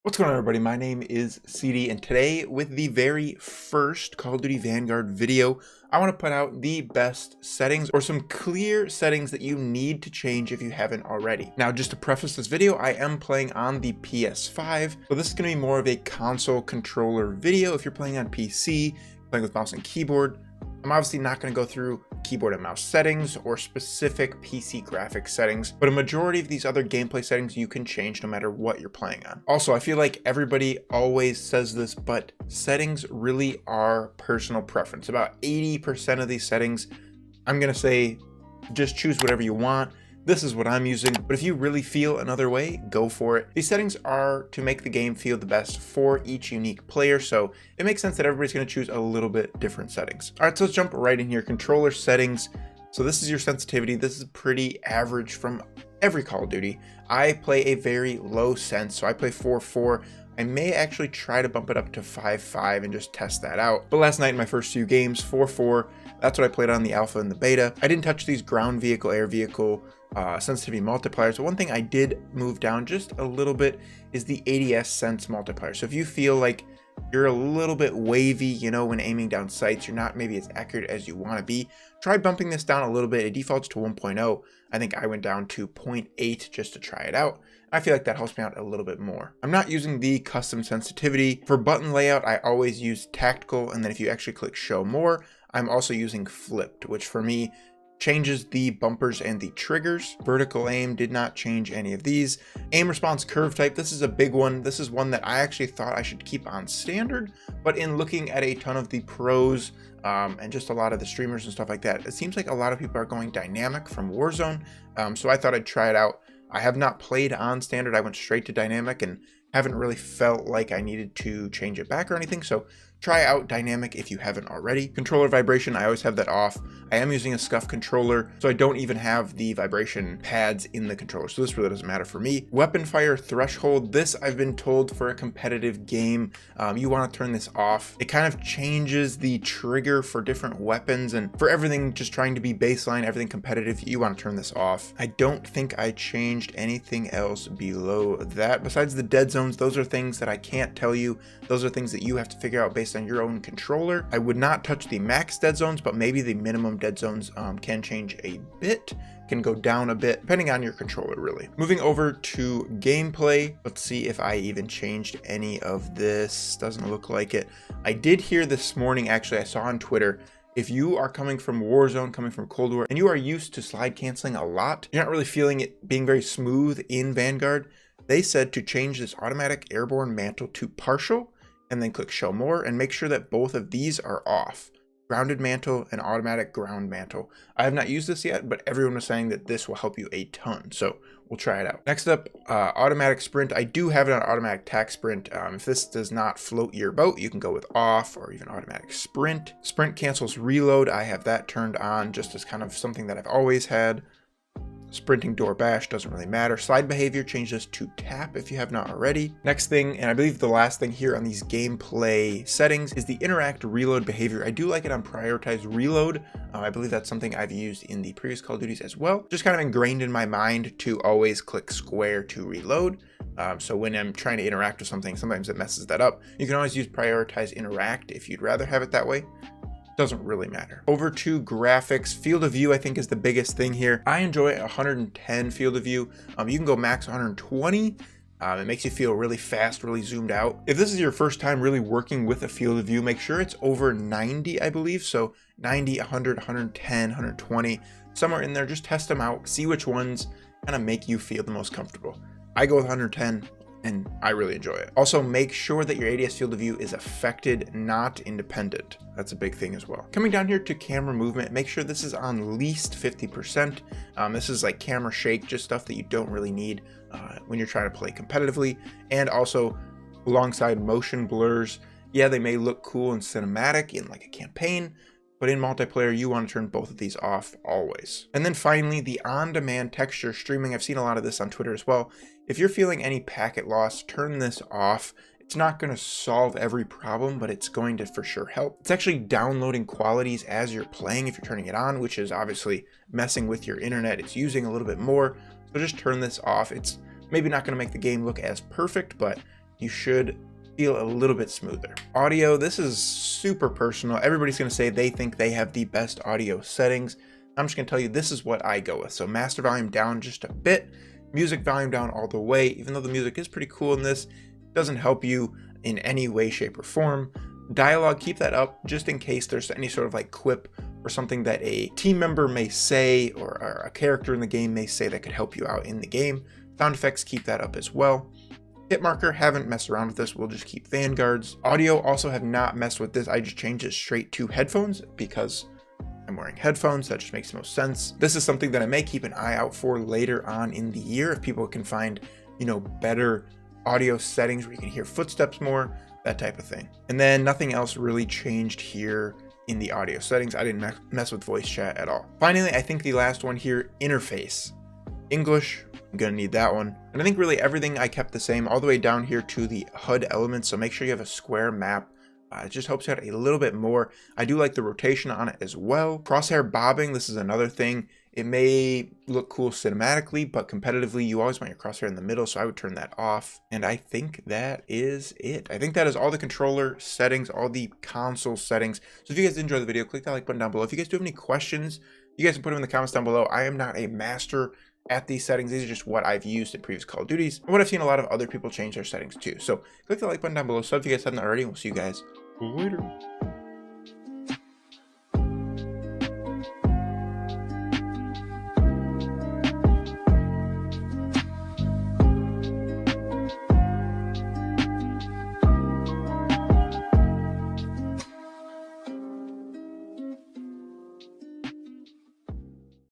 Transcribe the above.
What's going on, everybody? My name is CD, and today, with the very first Call of Duty Vanguard video, I want to put out the best settings or some clear settings that you need to change if you haven't already. Now, just to preface this video, I am playing on the PS5, so this is going to be more of a console controller video. If you're playing on PC, playing with mouse and keyboard, I'm obviously not going to go through keyboard and mouse settings or specific PC graphics settings, but a majority of these other gameplay settings you can change no matter what you're playing on. Also, I feel like everybody always says this, but settings really are personal preference. About 80% of these settings, I'm going to say just choose whatever you want. This is what I'm using, but if you really feel another way, go for it. These settings are to make the game feel the best for each unique player, so it makes sense that everybody's going to choose a little bit different settings. All right, so let's jump right in here. Controller settings. So this is your sensitivity. This is pretty average from every Call of Duty. I play a very low sense, so I play 4.4. I may actually try to bump it up to 5.5 and just test that out. But last night in my first few games, 4.4, that's what I played on the alpha and the beta. I didn't touch these ground vehicle, air vehicle, sensitivity multipliers. So one thing I did move down just a little bit is the ADS sense multiplier. So if you feel like you're a little bit wavy, you know, when aiming down sights, you're not maybe as accurate as you want to be, try bumping this down a little bit. It defaults to 1.0. I think I went down to 0.8 just to try it out. I feel like that helps me out a little bit more. I'm not using the custom sensitivity. For button layout, I always use tactical, and then if you actually click show more, I'm also using flipped, which for me changes the bumpers and the triggers. Vertical aim did not change any of these. Aim response curve type, this is a big one. This is one that I actually thought I should keep on standard, but in looking at a ton of the pros and just a lot of the streamers and stuff like that, it seems like a lot of people are going dynamic from Warzone, so I thought I'd try it out. I have not played on standard. I went straight to dynamic and haven't really felt like I needed to change it back or anything, so try out dynamic if you haven't already. Controller vibration, I always have that off. I am using a SCUF controller, so I don't even have the vibration pads in the controller, so this really doesn't matter for me. Weapon fire threshold, this I've been told for a competitive game, you want to turn this off. It kind of changes the trigger for different weapons, and for everything just trying to be baseline, everything competitive, you want to turn this off. I don't think I changed anything else below that. Besides the dead zones, those are things that I can't tell you. Those are things that you have to figure out based on your own controller. I would not touch the max dead zones, but maybe the minimum dead zones can change a bit, can go down a bit, depending on your controller, really. Moving over to gameplay, let's see if I even changed any of this. Doesn't look like it. I did hear this morning, actually, I saw on Twitter, if you are coming from Warzone, coming from Cold War, and you are used to slide canceling a lot, you're not really feeling it being very smooth in Vanguard, they said to change this automatic airborne mantle to partial, and then click show more and make sure that both of these are off. Grounded mantle and automatic ground mantle. I have not used this yet, but everyone was saying that this will help you a ton, so we'll try it out. Next up, automatic sprint. I do have it on automatic tac sprint. If this does not float your boat, you can go with off or even automatic sprint. Sprint cancels reload. I have that turned on just as kind of something that I've always had. Sprinting door bash doesn't really matter. Slide behavior, change this to tap if you have not already. Next thing, and I believe the last thing here on these gameplay settings, is the interact reload behavior. I do like it on prioritize reload. I believe that's something I've used in the previous Call of Duties as well. Just kind of ingrained in my mind to always click square to reload. So when I'm trying to interact with something, sometimes it messes that up. You can always use prioritize interact if you'd rather have it that way. Doesn't really matter. Over to graphics. Field of view, I think, is the biggest thing here. I enjoy 110 field of view. You can go max 120. It makes you feel really fast, really zoomed out. If this is your first time really working with a field of view, make sure it's over 90, I believe. So 90, 100, 110, 120, somewhere in there. Just test them out. See which ones kind of make you feel the most comfortable. I go with 110. And I really enjoy it. Also, make sure that your ADS field of view is affected, not independent. That's a big thing as well. Coming down here to camera movement, make sure this is on least 50%. This is like camera shake, just stuff that you don't really need when you're trying to play competitively. And also alongside motion blurs. Yeah, they may look cool and cinematic in like a campaign, but in multiplayer, you want to turn both of these off always. And then finally, the on-demand texture streaming. I've seen a lot of this on Twitter as well. If you're feeling any packet loss, turn this off. It's not going to solve every problem, but it's going to for sure help. It's actually downloading qualities as you're playing if you're turning it on, which is obviously messing with your internet. It's using a little bit more, so just turn this off. It's maybe not going to make the game look as perfect, but you should feel a little bit smoother. Audio, this is super personal. Everybody's going to say they think they have the best audio settings. I'm just going to tell you this is what I go with. So master volume down just a bit, music volume down all the way. Even though the music is pretty cool in this, it doesn't help you in any way, shape, or form. Dialogue, keep that up just in case there's any sort of like quip or something that a team member may say or a character in the game may say that could help you out in the game. Sound effects, keep that up as well. Hit marker, haven't messed around with this, we'll just keep Vanguards. Audio, also have not messed with this, I just changed it straight to headphones because I'm wearing headphones, that just makes the most sense. This is something that I may keep an eye out for later on in the year if people can find, you know, better audio settings where you can hear footsteps more, that type of thing. And then nothing else really changed here in the audio settings. I didn't mess with voice chat at all. Finally, I think the last one here, interface. English, I'm gonna need that one. And I think really everything I kept the same all the way down here to the HUD elements. So make sure you have a square map. It just helps you out a little bit more. I do like the rotation on it as well. Crosshair bobbing, this is another thing. It may look cool cinematically, but competitively, you always want your crosshair in the middle, so I would turn that off. And I think that is it. I think that is all the controller settings, all the console settings. So if you guys enjoyed the video, click that like button down below. If you guys do have any questions, you guys can put them in the comments down below. I am not a master at these settings. These are just what I've used in previous Call of Duties and what I've seen a lot of other people change their settings too. So click the like button down below. So if you guys haven't already, we'll see you guys later.